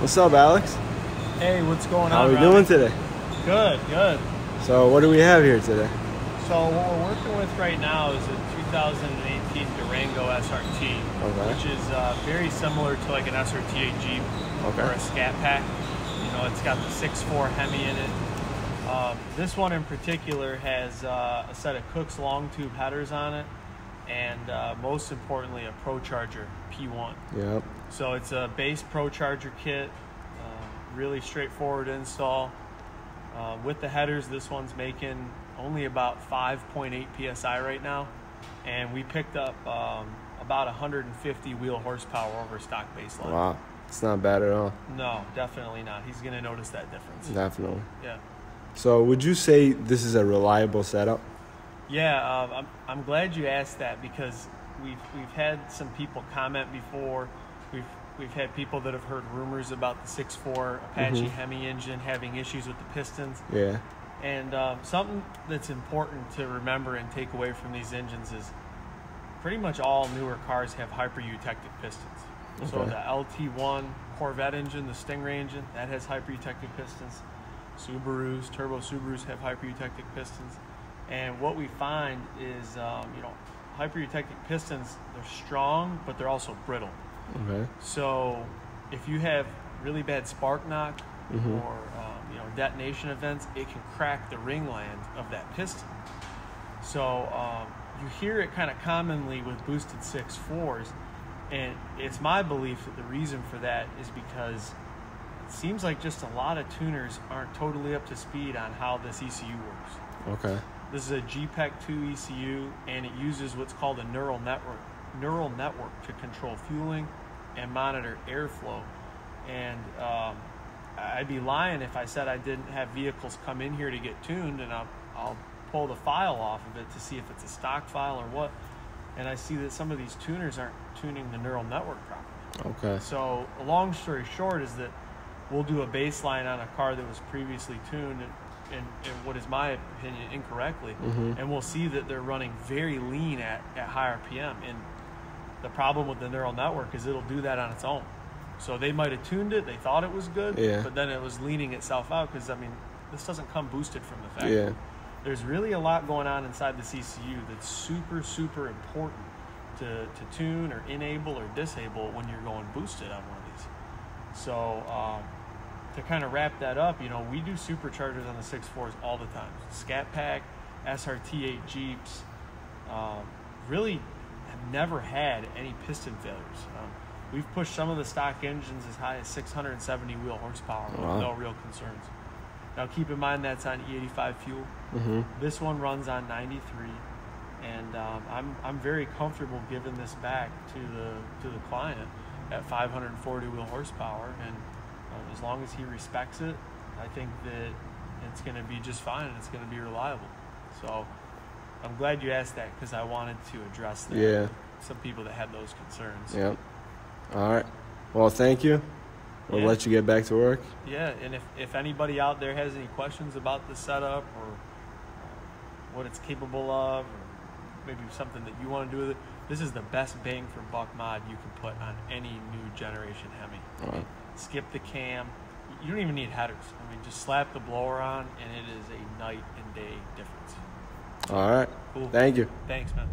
What's up, Alex? Hey, what's going How on? are we Robbie? doing today? Good, good. So what do we have here today? So what we're working with right now is a 2018 Durango SRT, which is very similar to like an SRT Jeep or a Scatpack. You know, it's got the 6.4 Hemi in it. This one in particular has a set of Cook's long tube headers on it, and most importantly, a Pro Charger P1. Yep. So it's a base Pro Charger kit, really straightforward install. With the headers, this one's making only about 5.8 PSI right now, and we picked up about 150 wheel horsepower over stock baseline. Wow, it's not bad at all. No, definitely not. He's gonna notice that difference. Definitely. Yeah. So would you say this is a reliable setup? Yeah, I'm glad you asked that, because we've had some people comment before. We've had people that have heard rumors about the 6.4 Apache Hemi engine having issues with the pistons. Yeah. And something that's important to remember and take away from these engines is pretty much all newer cars have hyper-eutectic pistons. Okay. So the LT1 Corvette engine, the Stingray engine, that has hyper-eutectic pistons. Subarus, turbo Subarus have hyper-eutectic pistons. And what we find is, hyper-eutectic pistons, they're strong, but they're also brittle. Okay. So if you have really bad spark knock or detonation events, it can crack the ringland of that piston. So you hear it kind of commonly with boosted 6.4s, and it's my belief that the reason for that is because it seems like just a lot of tuners aren't totally up to speed on how this ECU works. Okay. This is a GPEC2 ECU, and it uses what's called a neural network to control fueling and monitor airflow. And I'd be lying if I said I didn't have vehicles come in here to get tuned, and I'll pull the file off of it to see if it's a stock file or what, and I see that some of these tuners aren't tuning the neural network properly. Okay. So a long story short is that we'll do a baseline on a car that was previously tuned and what is my opinion incorrectly, and we'll see that they're running very lean at high RPM. And the problem with the neural network is it'll do that on its own. So they might have tuned it, they thought it was good, but then it was leaning itself out, because, I mean, this doesn't come boosted from the factory. Yeah. There's really a lot going on inside this ECU that's super, super important to tune or enable or disable when you're going boosted on one of these. So to kind of wrap that up, we do superchargers on the 6.4s all the time. Scatpack, SRT8 Jeeps, really have never had any piston failures. We've pushed some of the stock engines as high as 670 wheel horsepower with no real concerns. Now keep in mind that's on E85 fuel. This one runs on 93, and I'm very comfortable giving this back to the client at 540 wheel horsepower, and as long as he respects it, I think that it's going to be just fine and it's going to be reliable. So I'm glad you asked that, because I wanted to address that. Yeah. Some people that had those concerns. Yep. All right. Well, thank you. We'll let you get back to work. Yeah, and if anybody out there has any questions about the setup or what it's capable of, or maybe something that you want to do with it, this is the best bang for buck mod you can put on any new generation Hemi. All right. Skip the cam. You don't even need headers. I mean, just slap the blower on, and it is a night and day difference. All right. Cool. Thank you. Thanks, man.